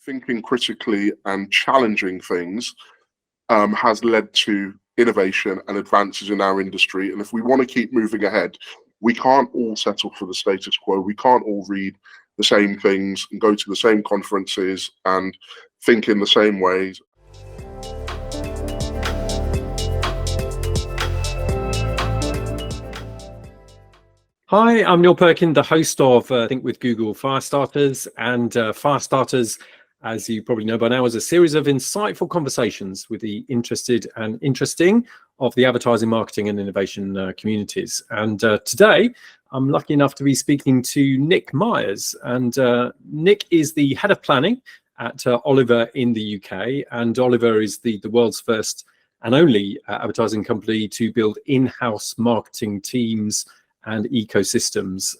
thinking critically and challenging things has led to innovation and advances in our industry. And if we want to keep moving ahead, we can't all settle for the status quo. We can't all read the same things and go to the same conferences and think in the same ways. Hi, I'm Neil Perkin, the host of Think with Google Firestarters. And Firestarters, as you probably know by now, is a series of insightful conversations with the interested and interesting of the advertising, marketing and innovation communities. And today, I'm lucky enough to be speaking to Nick Myers. And Nick is the head of planning at Oliver in the UK. And Oliver is the world's first and only advertising company to build in-house marketing teams and ecosystems.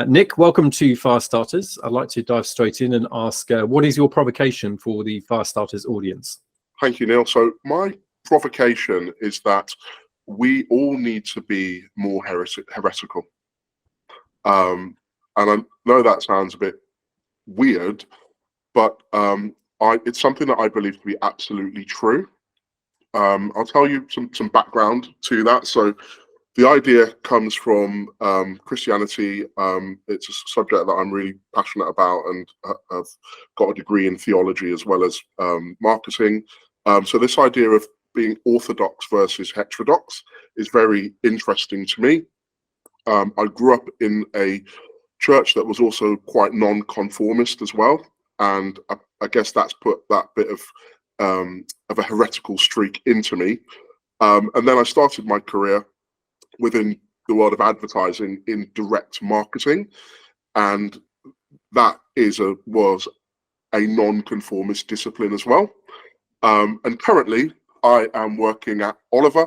Nick, welcome to Firestarters. I'd like to dive straight in and ask, what is your provocation for the Firestarters audience? Thank you, Neil. So my provocation is that we all need to be more heretical. And I know that sounds a bit weird, but it's something that I believe to be absolutely true. I'll tell you some background to that. So the idea comes from Christianity. It's a subject that I'm really passionate about, and I've got a degree in theology as well as marketing. So this idea of being orthodox versus heterodox is very interesting to me. I grew up in a church that was also quite non-conformist as well, and I guess that's put that bit of a heretical streak into me. And then I started my career within the world of advertising in direct marketing, and that was a non-conformist discipline as well. And currently I am working at Oliver,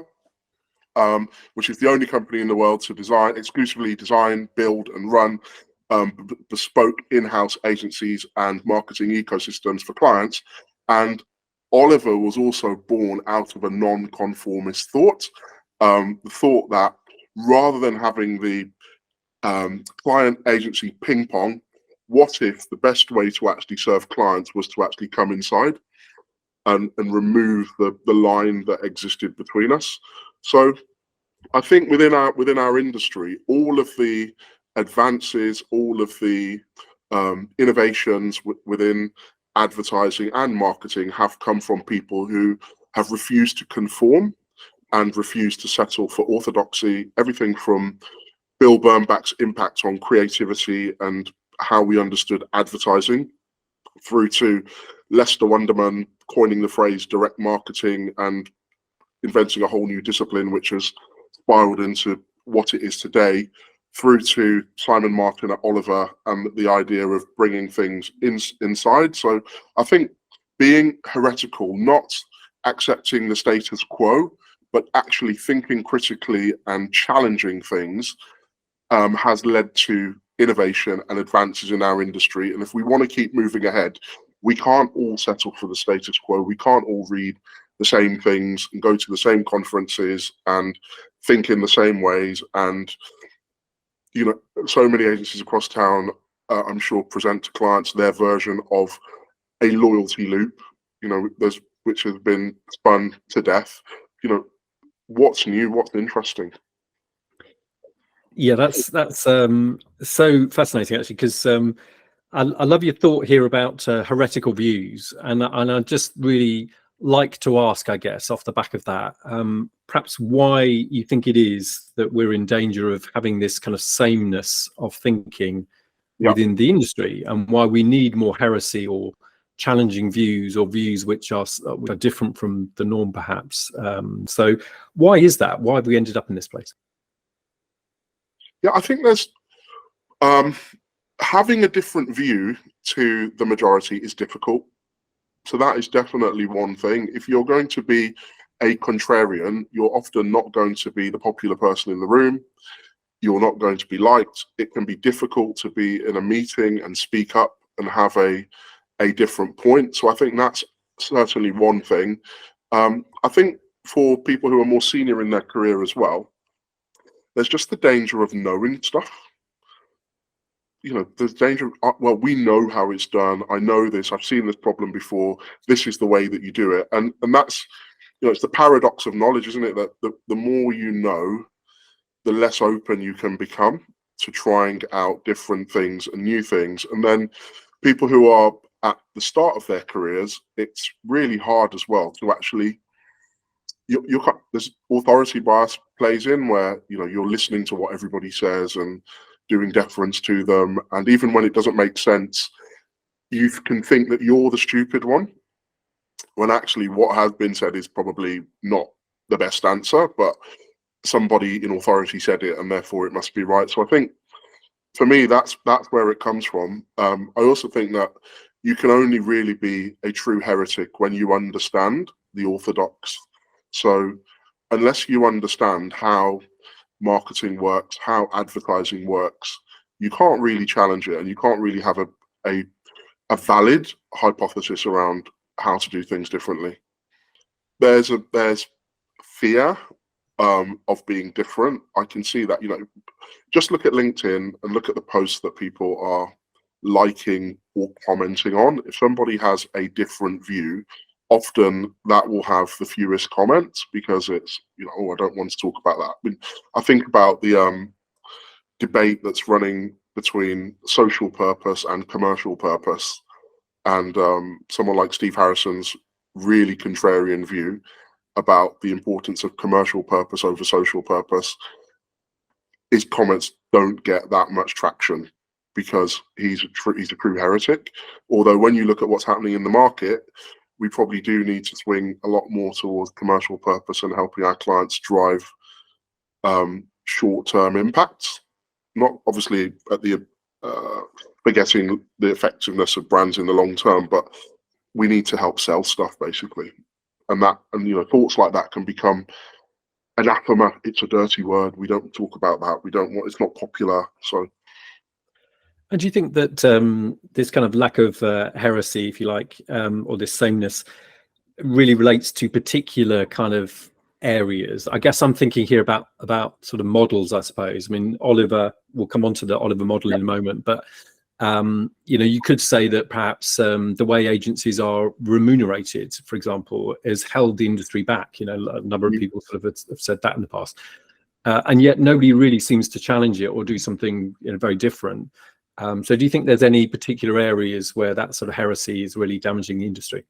which is the only company in the world to exclusively design, build and run bespoke in-house agencies and marketing ecosystems for clients. And Oliver was also born out of a non-conformist thought. The thought that rather than having the client agency ping pong, what if the best way to actually serve clients was to actually come inside and remove the line that existed between us? So I think within our industry, all of the advances, all of the innovations within advertising and marketing have come from people who have refused to conform and refused to settle for orthodoxy. Everything from Bill Bernbach's impact on creativity and how we understood advertising, through to Lester Wunderman coining the phrase direct marketing and inventing a whole new discipline which has spiraled into what it is today, through to Simon Martin at Oliver and the idea of bringing things inside. So I think being heretical, not accepting the status quo, but actually thinking critically and challenging things has led to innovation and advances in our industry. And if we want to keep moving ahead, we can't all settle for the status quo. We can't all read the same things and go to the same conferences and think in the same ways. And, you know, so many agencies across town, I'm sure, present to clients their version of a loyalty loop, you know, which has been spun to death. You know, what's new, what's interesting? Yeah, that's so fascinating, actually, because I love your thought here about heretical views, and I just really like to ask, I guess, off the back of that, perhaps why you think it is that we're in danger of having this kind of sameness of thinking within the industry, and why we need more heresy or challenging views, or views which are different from the norm, perhaps. So why is that? Why have we ended up in this place? Yeah, I think there's having a different view to the majority is difficult. So that is definitely one thing. If you're going to be a contrarian, you're often not going to be the popular person in the room. You're not going to be liked. It can be difficult to be in a meeting and speak up and have a different point. So I think that's certainly one thing. I think for people who are more senior in their career as well, there's just the danger of knowing stuff. there's danger of, well, we know how it's done. I know this. I've seen this problem before. This is the way that you do it. And that's, it's the paradox of knowledge, isn't it? That the more you know, the less open you can become to trying out different things and new things. And then people who are at the start of their careers, it's really hard as well to actually, there's authority bias plays in where, you're listening to what everybody says and doing deference to them. And even when it doesn't make sense, you can think that you're the stupid one, when actually what has been said is probably not the best answer, but somebody in authority said it and therefore it must be right. So I think for me, that's where it comes from. I also think that you can only really be a true heretic when you understand the orthodox. So unless you understand how marketing works, how advertising works, you can't really challenge it, and you can't really have a valid hypothesis around how to do things differently. There's fear of being different. I can see that, just look at LinkedIn and look at the posts that people are liking or commenting on. If somebody has a different view, often that will have the fewest comments because it's, oh, I don't want to talk about that. I mean, I think about the debate that's running between social purpose and commercial purpose, and someone like Steve Harrison's really contrarian view about the importance of commercial purpose over social purpose. His comments don't get that much traction because he's a true heretic. Although when you look at what's happening in the market, we probably do need to swing a lot more towards commercial purpose and helping our clients drive short-term impacts. Not obviously at the forgetting the effectiveness of brands in the long term, but we need to help sell stuff basically. And thoughts like that can become anathema. It's a dirty word. We don't talk about that. We don't want. It's not popular. So. And do you think that this kind of lack of heresy, if you like, or this sameness, really relates to particular kind of areas? I guess I'm thinking here about sort of models, I suppose. I mean, Oliver, we'll come on to the Oliver model in a moment, but you could say that perhaps the way agencies are remunerated, for example, has held the industry back. A number of people sort of have said that in the past, and yet nobody really seems to challenge it or do something very different. So do you think there's any particular areas where that sort of heresy is really damaging the industry?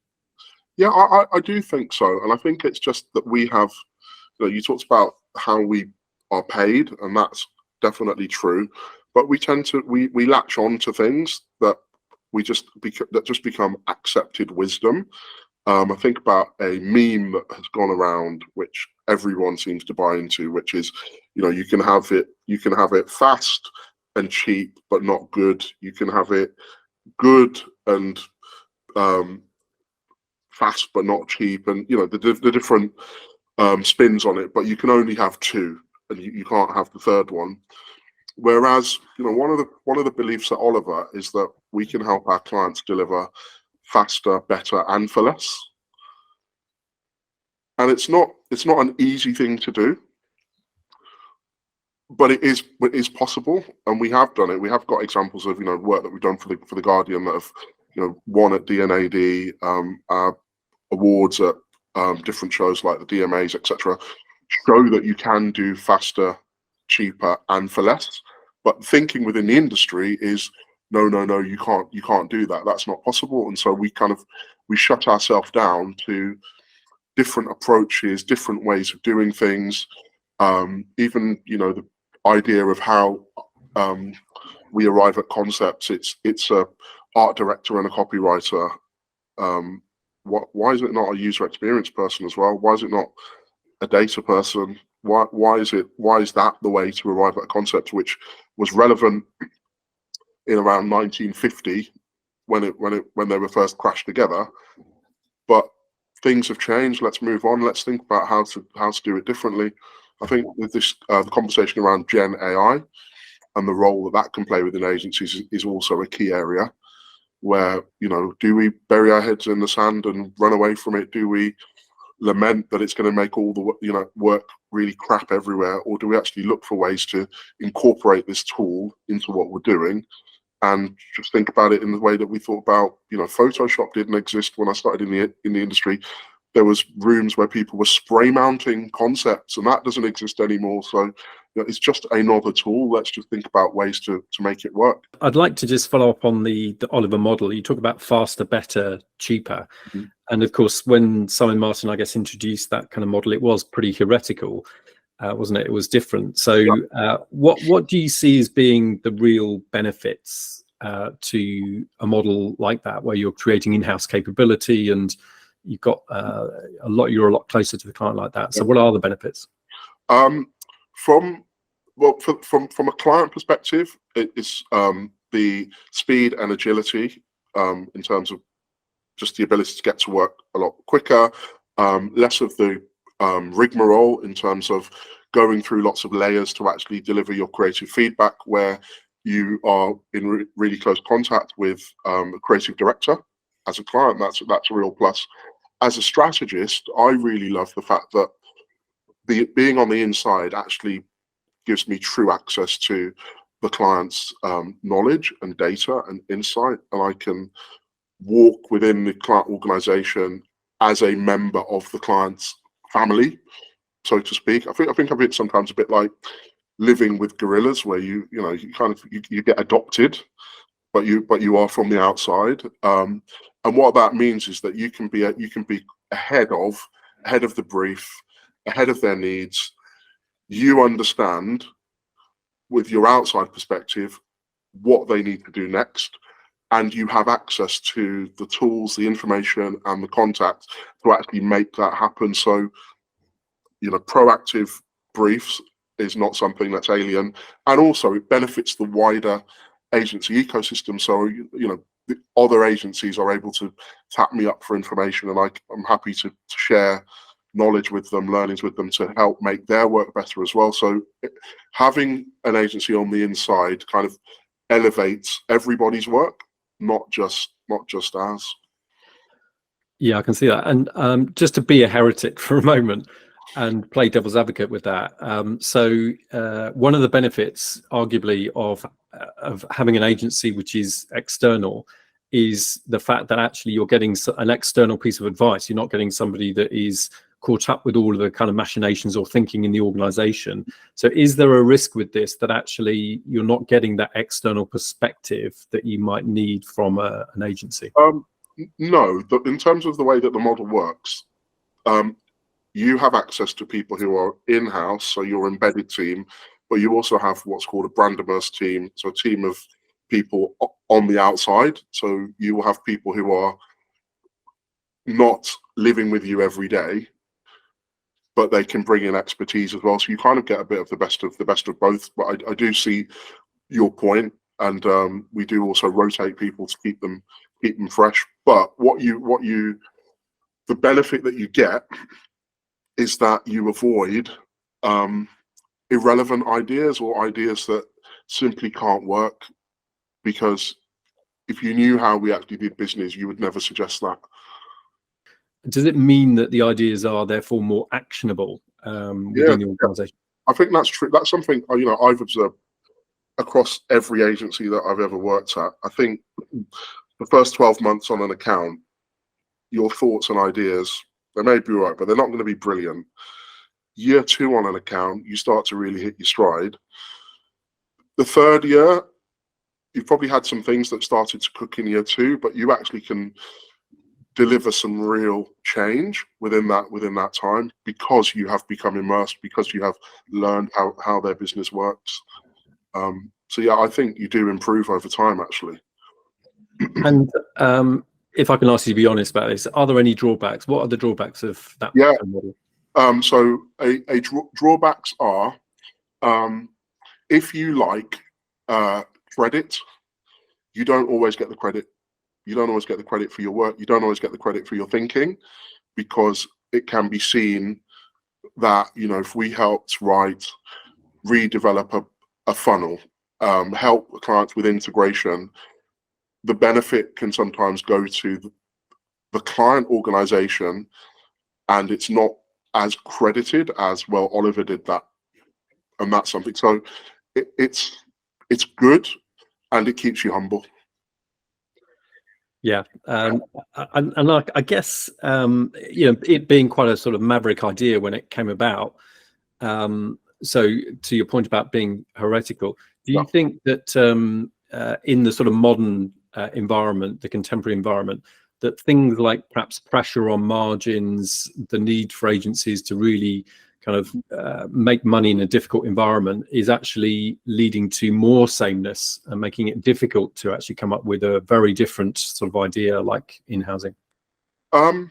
Yeah, I do think so. And I think it's just that we have, you talked about how we are paid, and that's definitely true. But we tend to, we latch on to things that that just become accepted wisdom. I think about a meme that has gone around, which everyone seems to buy into, which is, you can have it fast and cheap, but not good. You can have it good and fast, but not cheap, and the different spins on it. But you can only have two, and you can't have the third one. Whereas, one of the beliefs at Oliver is that we can help our clients deliver faster, better, and for less. And it's not an easy thing to do, but it is possible, and we have done it. We have got examples of work that we've done for the Guardian that have won at D&AD, awards at different shows like the DMAs, etc. Show that you can do faster, cheaper, and for less. But thinking within the industry is no, you can't do that. That's not possible. And so we shut ourselves down to different approaches, different ways of doing things. Even the idea of how we arrive at concepts. It's a art director and a copywriter. Why is it not a user experience person as well? Why is it not a data person? Why is that the way to arrive at a concept which was relevant in around 1950 when they were first crashed together? But things have changed. Let's move on. Let's think about how to do it differently. I think with this the conversation around Gen AI and the role that can play within agencies is also a key area where, do we bury our heads in the sand and run away from it? Do we lament that it's going to make all the work really crap everywhere, or do we actually look for ways to incorporate this tool into what we're doing and just think about it in the way that we thought about, Photoshop didn't exist when I started in the industry. There was rooms where people were spray mounting concepts, and that doesn't exist anymore. So it's just another tool. Let's just think about ways to make it work. I'd like to just follow up on the Oliver model. You talk about faster, better, cheaper. Mhm. And of course, when Simon Martin, I guess, introduced that kind of model, it was pretty heretical, wasn't it? It was different. So what do you see as being the real benefits to a model like that, where you're creating in-house capability and you've got you're a lot closer to the client like that? So what are the benefits? From a client perspective, it's the speed and agility in terms of just the ability to get to work a lot quicker, less of the rigmarole in terms of going through lots of layers to actually deliver your creative feedback, where you are in really close contact with a creative director as a client. That's a real plus. As a strategist, I really love the fact that being on the inside actually gives me true access to the client's knowledge and data and insight, and I can walk within the client organization as a member of the client's family, so to speak. I think of it sometimes a bit like living with gorillas, where you get adopted, but you are from the outside. And what that means is that you can be ahead of the brief, ahead of their needs. You understand with your outside perspective what they need to do next, and you have access to the tools, the information, and the contact to actually make that happen. So, proactive briefs is not something that's alien, and also it benefits the wider agency ecosystem. So, the other agencies are able to tap me up for information, and I'm happy to share knowledge with them, learnings with them, to help make their work better as well. So having an agency on the inside kind of elevates everybody's work, not just ours. Yeah, I can see that. And just to be a heretic for a moment and play devil's advocate with that. So one of the benefits, arguably, of having an agency which is external is the fact that actually you're getting an external piece of advice. You're not getting somebody that is caught up with all of the kind of machinations or thinking in the organization. So is there a risk with this that actually you're not getting that external perspective that you might need from an agency? No, in terms of the way that the model works, you have access to people who are in-house, so your embedded team, but you also have what's called a brand immerse team, so a team of people on the outside. So you will have people who are not living with you every day, but they can bring in expertise as well. So you kind of get a bit of the best of both. But I do see your point, and we do also rotate people to keep them fresh. But the benefit that you get is that you avoid irrelevant ideas, or ideas that simply can't work, because if you knew how we actually did business, you would never suggest that. Does it mean that the ideas are therefore more actionable within the organization? I think that's true. That's something I've observed across every agency that I've ever worked at. I think the first 12 months on an account, your thoughts and ideas, they may be right, but they're not going to be brilliant. Year 2 on an account, you start to really hit your stride. The third year, you've probably had some things that started to cook in year 2, but you actually can deliver some real change within that time, because you have become immersed, because you have learned how their business works. So yeah, I think you do improve over time, actually. And if I can ask you to be honest about this, are there any drawbacks? What are the drawbacks of that model? So drawbacks are, if you like credit, you don't always get the credit. You don't always get the credit for your work. You don't always get the credit for your thinking, because it can be seen that, if we helped redevelop a funnel, help clients with integration, the benefit can sometimes go to the client organization, and it's not as credited as, well, Oliver did that, and that's something. So it's good, and it keeps you humble. Yeah, and I guess it being quite a sort of maverick idea when it came about. So to your point about being heretical, do you think that in the sort of modern environment, the contemporary environment, that things like perhaps pressure on margins, the need for agencies to really kind of make money in a difficult environment is actually leading to more sameness and making it difficult to actually come up with a very different sort of idea like in-housing? I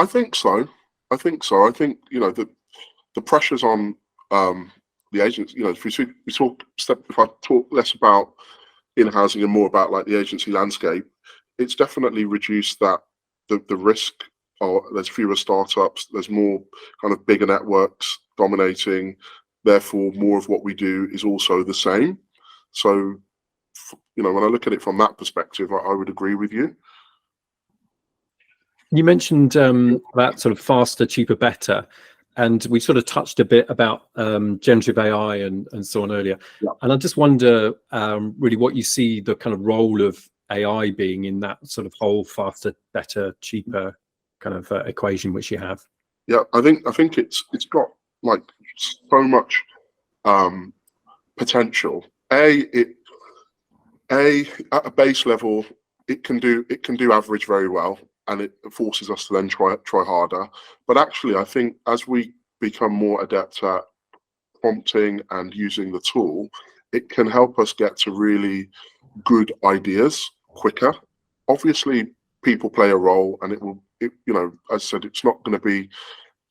think so. I think the pressures on the agents. If I talk less about in-housing and more about like the agency landscape, it's definitely reduced that the risk. Or there's fewer startups. There's more kind of bigger networks dominating. Therefore, more of what we do is also the same. So, when I look at it from that perspective, I would agree with you. You mentioned about sort of faster, cheaper, better, and we sort of touched a bit about generative AI and so on earlier. Yeah. And I just wonder really what you see the kind of role of AI being in that sort of whole faster, better, cheaper kind of equation which you have. Yeah, I think it's got like so much potential. At a base level, it can do average very well, and it forces us to then try harder. But actually, I think as we become more adept at prompting and using the tool, it can help us get to really good ideas quicker. Obviously, people play a role, and as I said, it's not going to be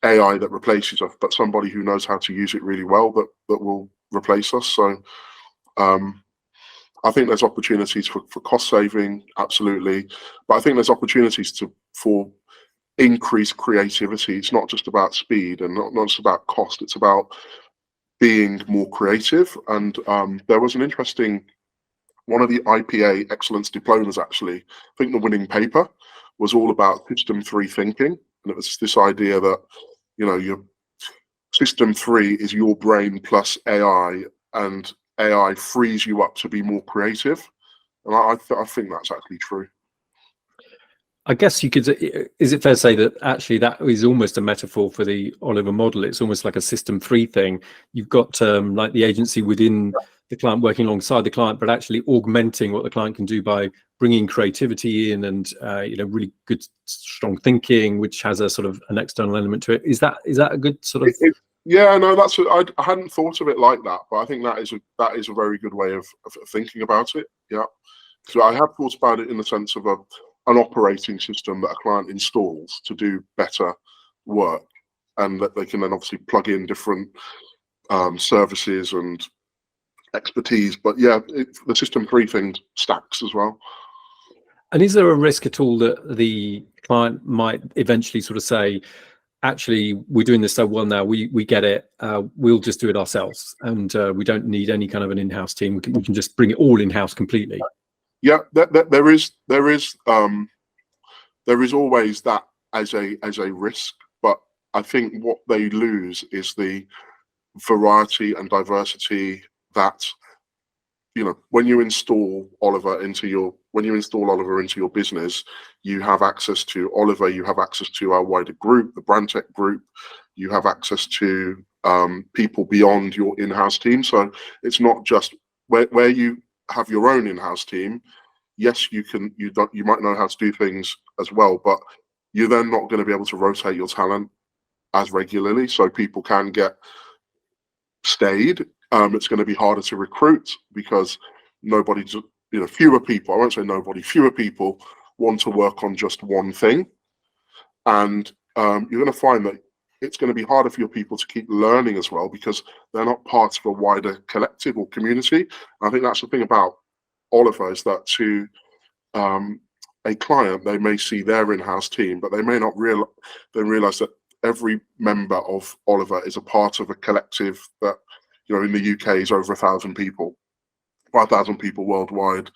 AI that replaces us, but somebody who knows how to use it really well that will replace us. So I think there's opportunities for cost saving, absolutely, but I think there's opportunities for increased creativity. It's not just about speed and not just about cost. It's about being more creative. And there was an interesting one of the IPA excellence diplomas, actually. I think the winning paper was all about system 3 thinking, and it was this idea that your system 3 is your brain plus AI, and AI frees you up to be more creative. And I think that's actually true. I guess you could, is it fair to say that actually that is almost a metaphor for the Oliver model? It's almost like a system 3 thing. You've got like the agency within the client working alongside the client, but actually augmenting what the client can do by bringing creativity in and really good, strong thinking, which has a sort of an external element to it. Is that a good sort of? Yeah, no, I hadn't thought of it like that, but I think that is a very good way of thinking about it. Yeah, so I have thought about it in the sense of an operating system that a client installs to do better work, and that they can then obviously plug in different services and expertise. But yeah, the system 3 thing stacks as well. And is there a risk at all that the client might eventually sort of say, actually, we're doing this so well now, we get it, we'll just do it ourselves, and we don't need any kind of an in-house team, we can just bring it all in-house completely? Yeah, there is always that as a risk, but I think what they lose is the variety and diversity that when you install Oliver into your business, you have access to Oliver, you have access to our wider group, the brand tech group, you have access to people beyond your in-house team. So it's not just where you have your own in-house team. Yes, you might know how to do things as well, but you're then not going to be able to rotate your talent as regularly, so people can get stayed. It's going to be harder to recruit because fewer people, I won't say nobody, fewer people want to work on just one thing. And you're going to find that it's going to be harder for your people to keep learning as well, because they're not part of a wider collective or community. I think that's the thing about Oliver, is that to a client, they may see their in-house team, but they may not realize that every member of Oliver is a part of a collective that, in the UK is over 1,000 people, 5,000 people worldwide.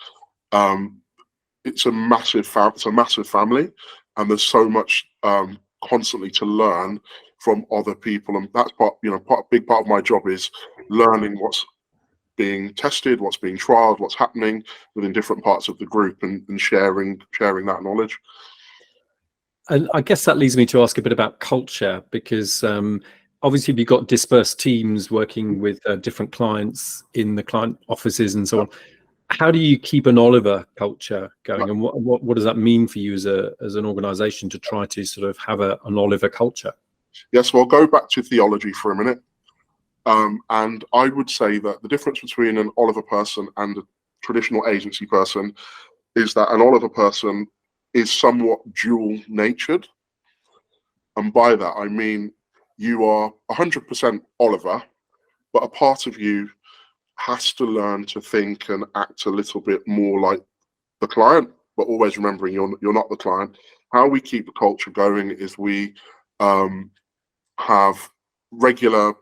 It's a massive family, and there's so much constantly to learn from other people, and that's big part of my job is learning what's being tested, what's being trialed, what's happening within different parts of the group, and sharing that knowledge. And I guess that leads me to ask a bit about culture, because obviously you've got dispersed teams working with different clients in the client offices and so on. How do you keep an Oliver culture going, and what does that mean for you as an organization to try to sort of have an Oliver culture? Yes, well, I'll go back to theology for a minute. And I would say that the difference between an Oliver person and a traditional agency person is that an Oliver person is somewhat dual-natured. And by that, I mean you are 100% Oliver, but a part of you has to learn to think and act a little bit more like the client, but always remembering you're not the client. How we keep the culture going is we have regular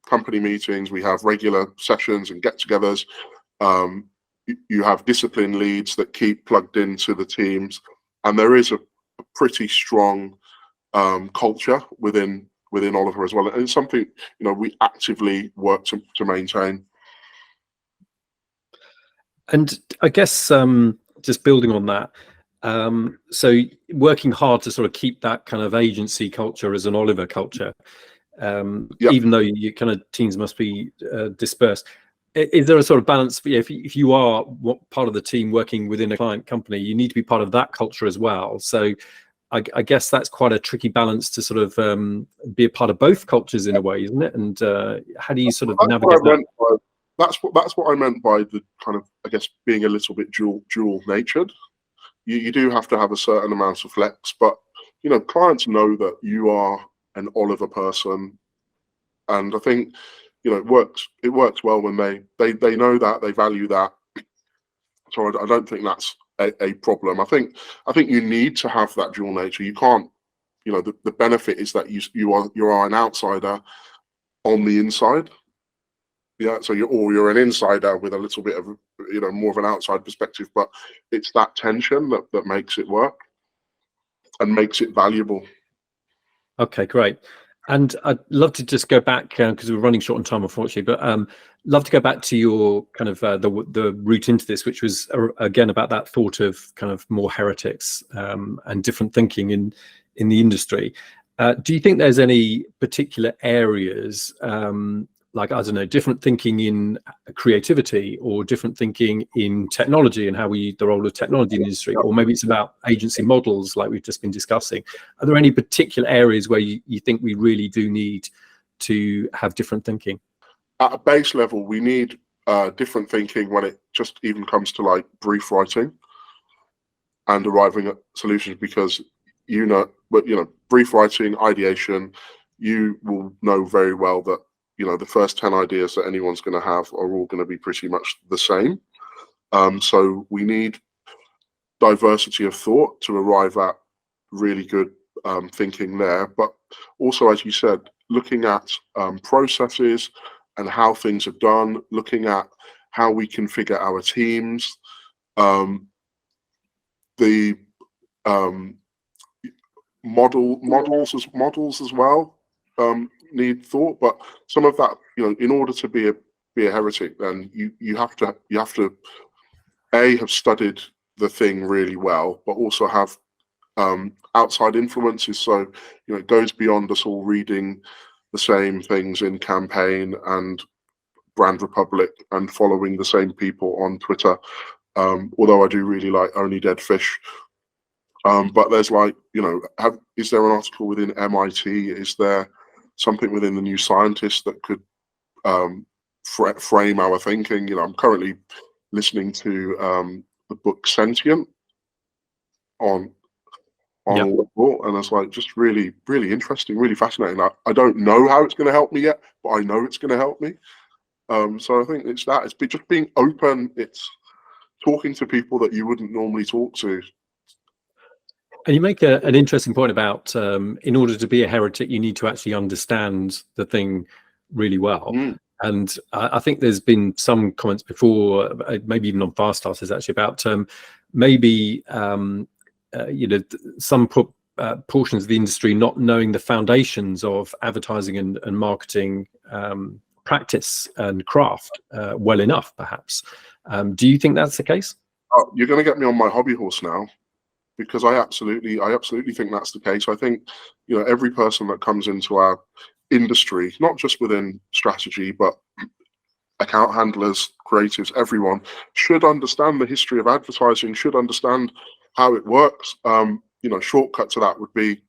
company meetings, we have regular sessions and get-togethers. You have discipline leads that keep plugged into the teams, and there is a pretty strong culture within Oliver as well, and it's something we actively work to maintain. And I guess just building on that, so working hard to sort of keep that kind of agency culture as an Oliver culture, even though your kind of teams must be dispersed. Is there a sort of balance? If you are part of the team working within a client company, you need to be part of that culture as well. So I guess that's quite a tricky balance to sort of be a part of both cultures in a way, isn't it? And how do you sort of navigate that? That's what I meant by the kind of, I guess, being a little bit dual-natured. You do have to have a certain amount of flex, but clients know that you are an Oliver person, and I think it works well when they know that, they value that. So I don't think that's a problem. I think you need to have that dual nature. You can't, the benefit is that you are an outsider on the inside. Yeah, so you're an insider with a little bit of more of an outside perspective, but it's that tension that makes it work and makes it valuable. Okay, great. And I'd love to just go back because we're running short on time, unfortunately, but love to go back to your kind of the route into this, which was again about that thought of kind of more heretics and different thinking in the industry. Do you think there's any particular areas like, I don't know, different thinking in creativity or different thinking in technology and how the role of technology in the industry, or maybe it's about agency models like we've just been discussing? Are there any particular areas where you think we really do need to have different thinking? At a base level, we need different thinking when it just even comes to like brief writing and arriving at solutions, because brief writing, ideation, you will know very well that the first 10 ideas that anyone's going to have are all going to be pretty much the same. So we need diversity of thought to arrive at really good thinking there. But also, as you said, looking at processes and how things are done, looking at how we configure our teams, the models as well need thought. But some of that, in order to be a heretic, then you have to have studied the thing really well, but also have outside influences. So it goes beyond us all reading the same things in Campaign and Brand Republic and following the same people on Twitter. Although I do really like Only Dead Fish. But there's like, is there an article within MIT? Is there something within the New Scientist that could frame our thinking? I'm currently listening to the book Sentient on Audible, and it's like just really, really interesting, really fascinating. I don't know how it's going to help me yet, but I know it's going to help me. So I think it's just being open. It's talking to people that you wouldn't normally talk to. And you make an interesting point about in order to be a heretic, you need to actually understand the thing really well. And I think there's been some comments before, maybe even on Firestarters, actually, about maybe some portions of the industry not knowing the foundations of advertising and marketing practice and craft well enough, perhaps. Do you think that's the case? Oh, you're going to get me on my hobby horse now, because I absolutely think that's the case. I think, you know, every person that comes into our industry, not just within strategy, but account handlers, creatives, everyone should understand the history of advertising, should understand how it works. You know, shortcut to that would be,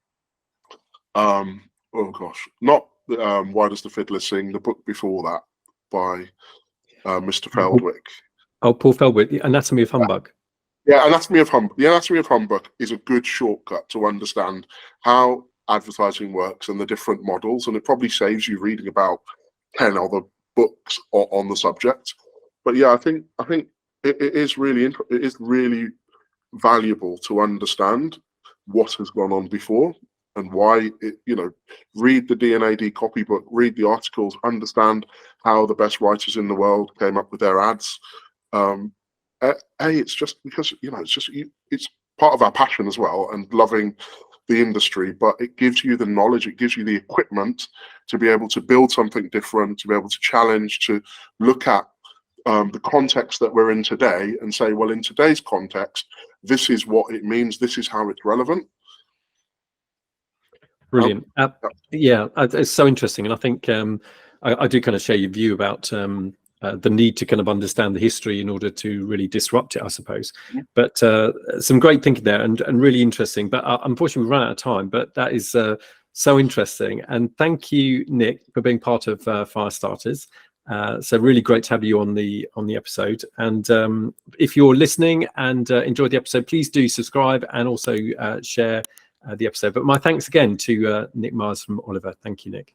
oh gosh, not Why Does the Fiddler Sing? The book before that by Mr. Feldwick. Oh, Paul Feldwick, The Anatomy of Humbug. Yeah, Anatomy of Humbug. The Anatomy of Humbug is a good shortcut to understand how advertising works and the different models, and it probably saves you reading about 10 other books on the subject. But yeah, I think it is really valuable to understand what has gone on before and why it, you know, read the D&AD copybook, read the articles, understand how the best writers in the world came up with their ads. It's just because, you know, it's part of our passion as well, and loving the industry, but it gives you the knowledge, it gives you the equipment to be able to build something different, to be able to challenge, to look at the context that we're in today and say, well, in today's context, this is what it means, this is how it's relevant. Brilliant. Yeah, it's so interesting. And I think I do kind of share your view about the need to kind of understand the history in order to really disrupt it, I suppose. But some great thinking there, and really interesting. But unfortunately, we've run out of time. But that is so interesting. And thank you, Nick, for being part of Firestarters. So really great to have you on the episode. And if you're listening and enjoyed the episode, please do subscribe and also share the episode. But my thanks again to Nick Mars from Oliver. Thank you, Nick.